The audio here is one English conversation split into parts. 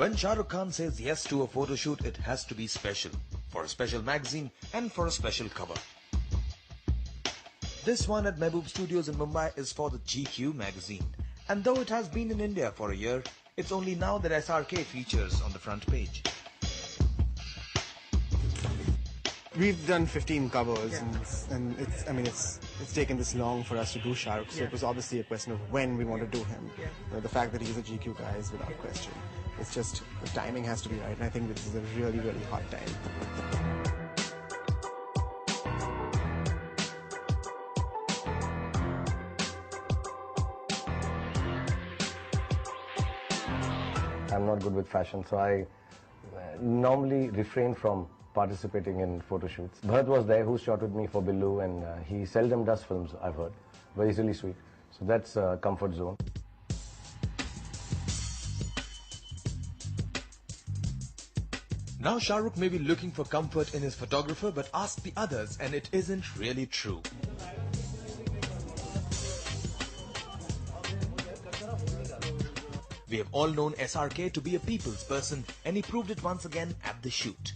When Shahrukh Khan says yes to a photo shoot, it has to be special, for a special magazine and for a special cover. This one at Mehboob Studios in Mumbai is for the GQ magazine. And though it has been in India for a year, it's only now that SRK features on the front page. We've done 15 covers, and it's taken this long for us to do Shahrukh, so it was obviously a question of when we want to do him. The fact that he's a GQ guy is without question. It's just the timing has to be right, and I think this is a really, really hot time. I'm not good with fashion, so I normally refrain from participating in photo shoots. Bharat was there, who shot with me for Billu, and he seldom does films, I've heard. But he's really sweet. So that's a comfort zone. Now Shahrukh may be looking for comfort in his photographer, but ask the others and it isn't really true. We have all known SRK to be a people's person, and he proved it once again at the shoot.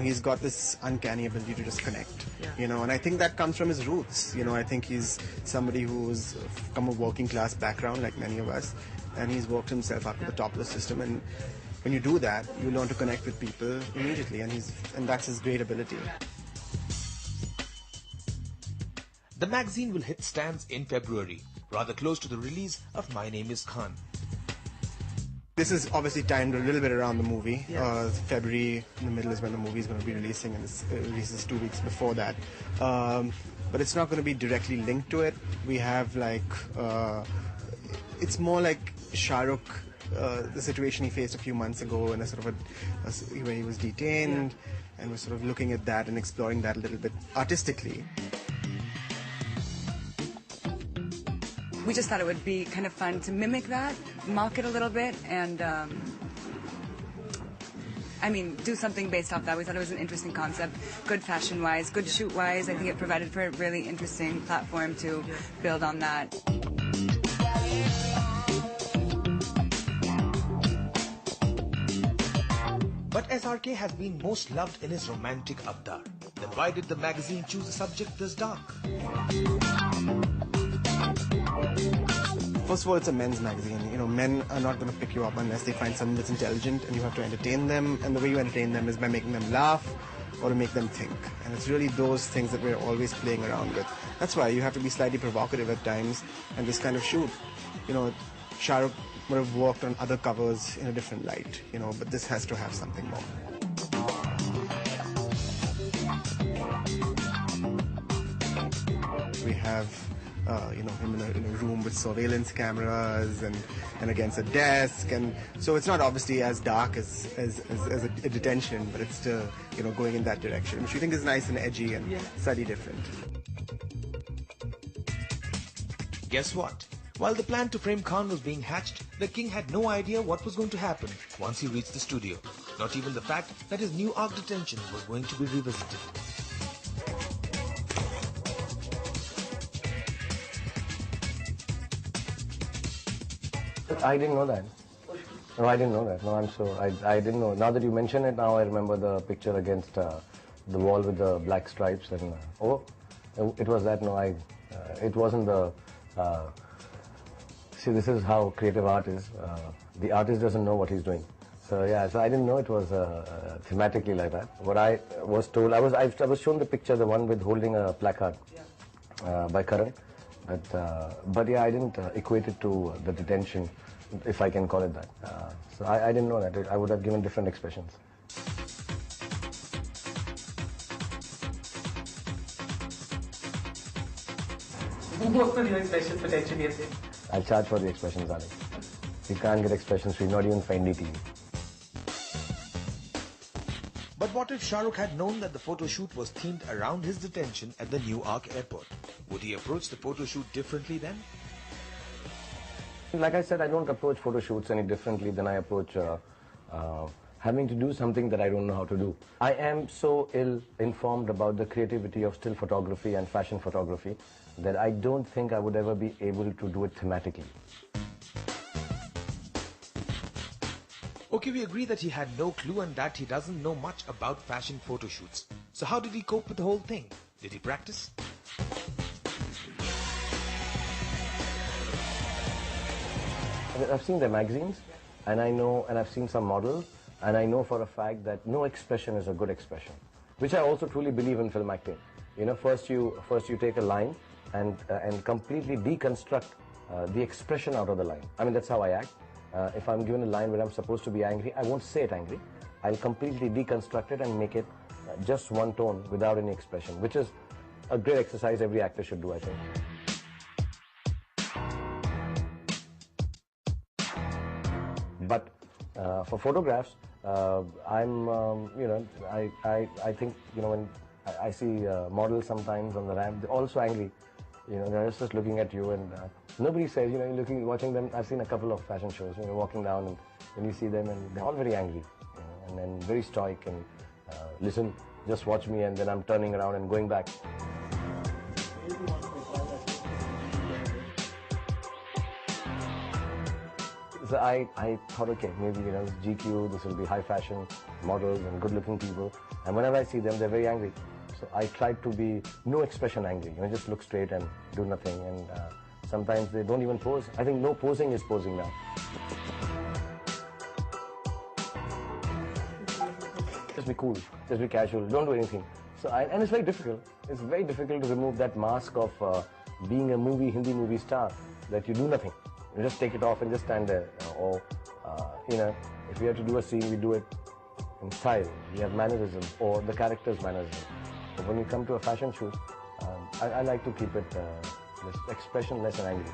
He's got this uncanny ability to just connect, and I think that comes from his roots. I think he's somebody who's from a working class background like many of us, and he's worked himself up to the top of the system, and when you do that, you learn to connect with people immediately, and that's his great ability. The magazine will hit stands in February, rather close to the release of My Name is Khan. This is obviously timed a little bit around the movie. February in the middle is when the movie is going to be releasing, and it releases 2 weeks before that. But it's not going to be directly linked to it. We have it's more like Shahrukh, the situation he faced a few months ago, and where he was detained, and we're sort of looking at that and exploring that a little bit artistically. We just thought it would be kind of fun to mimic that, mock it a little bit, and do something based off that. We thought it was an interesting concept, good fashion-wise, good shoot-wise. I think it provided for a really interesting platform to build on that. But SRK has been most loved in his romantic avatar. Then why did the magazine choose a subject this dark? First of all, it's a men's magazine. Men are not going to pick you up unless they find something that's intelligent, and you have to entertain them. And the way you entertain them is by making them laugh or to make them think. And it's really those things that we're always playing around with. That's why you have to be slightly provocative at times, and this kind of shoot. Shahrukh would have worked on other covers in a different light, but this has to have something more. We have him in a room with surveillance cameras and against a desk, and so it's not obviously as dark as a detention, but it's still going in that direction, which we think is nice and edgy and slightly different. Guess what? While the plan to frame Khan was being hatched, the king had no idea what was going to happen once he reached the studio. Not even the fact that his New Ark detention was going to be revisited. I didn't know that. No, I didn't know that. No, I'm so I didn't know. Now that you mention it, now I remember the picture against the wall with the black stripes, and it was that. No, it wasn't the. See, this is how creative art is. The artist doesn't know what he's doing. So so I didn't know it was thematically like that. What I was told, I was shown the picture, the one with holding a placard by Karan. But I didn't equate it to the detention, if I can call it that. So I didn't know that. I would have given different expressions. What were your expressions potentially yesterday? I'll charge for the expressions, Ali. You can't get expressions free, not even for NDTV. But what if Shahrukh had known that the photo shoot was themed around his detention at the New Ark airport? Would he approach the photo shoot differently then? Like I said, I don't approach photo shoots any differently than I approach having to do something that I don't know how to do. I am so ill-informed about the creativity of still photography and fashion photography that I don't think I would ever be able to do it thematically. Okay, we agree that he had no clue and that he doesn't know much about fashion photo shoots. So how did he cope with the whole thing? Did he practice? I've seen their magazines, and I know, and I've seen some models, and I know for a fact that no expression is a good expression, which I also truly believe in film acting. You know, first you take a line and completely deconstruct the expression out of the line. I mean, that's how I act. If I'm given a line where I'm supposed to be angry, I won't say it angry. I'll completely deconstruct it and make it just one tone without any expression, which is a great exercise every actor should do, I think. But for photographs, I think, you know, when I see models sometimes on the ramp, they're also angry. You know, they're just looking at you, and nobody says, you know, you're watching them. I've seen a couple of fashion shows, you know, walking down, and you see them, and they're all very angry, you know, and then very stoic, and listen, just watch me, and then I'm turning around and going back. So I thought, okay, maybe, you know, it's GQ, this will be high fashion models and good-looking people, and whenever I see them, they're very angry. So I tried to be no expression angry, you know, just look straight and do nothing, and sometimes they don't even pose. I think no posing is posing now. Just be cool, just be casual, don't do anything. So and it's very difficult. It's very difficult to remove that mask of being a Hindi movie star, that you do nothing. You just take it off and just stand there. Or, you know, if we have to do a scene, we do it in style. We have mannerisms, or the character's mannerisms. But when you come to a fashion shoot, I like to keep it expressionless and angry.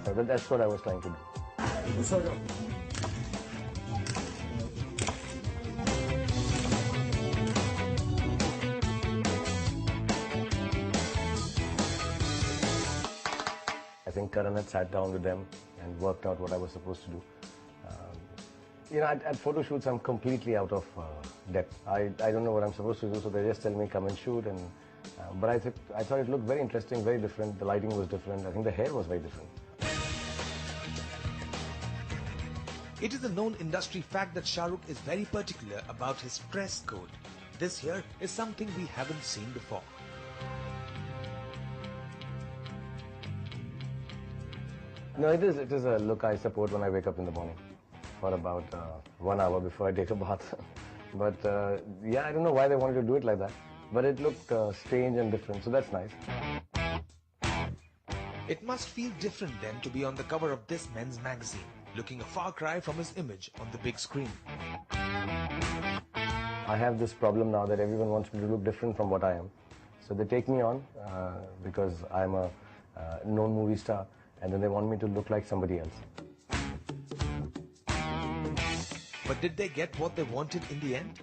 So that's what I was trying to do. I think Karan had sat down with them and worked out what I was supposed to do. You know, at photo shoots, I'm completely out of depth. I don't know what I'm supposed to do, so they just tell me come and shoot. And but I thought it looked very interesting, very different. The lighting was different. I think the hair was very different. It is a known industry fact that Shahrukh is very particular about his dress code. This here is something we haven't seen before. No, it is a look I support when I wake up in the morning for about 1 hour before I take a bath. But yeah, I don't know why they wanted to do it like that, but it looked strange and different, so that's nice. It must feel different then to be on the cover of this men's magazine, looking a far cry from his image on the big screen. I have this problem now that everyone wants me to look different from what I am. So they take me on because I'm a known movie star, and then they want me to look like somebody else. But did they get what they wanted in the end?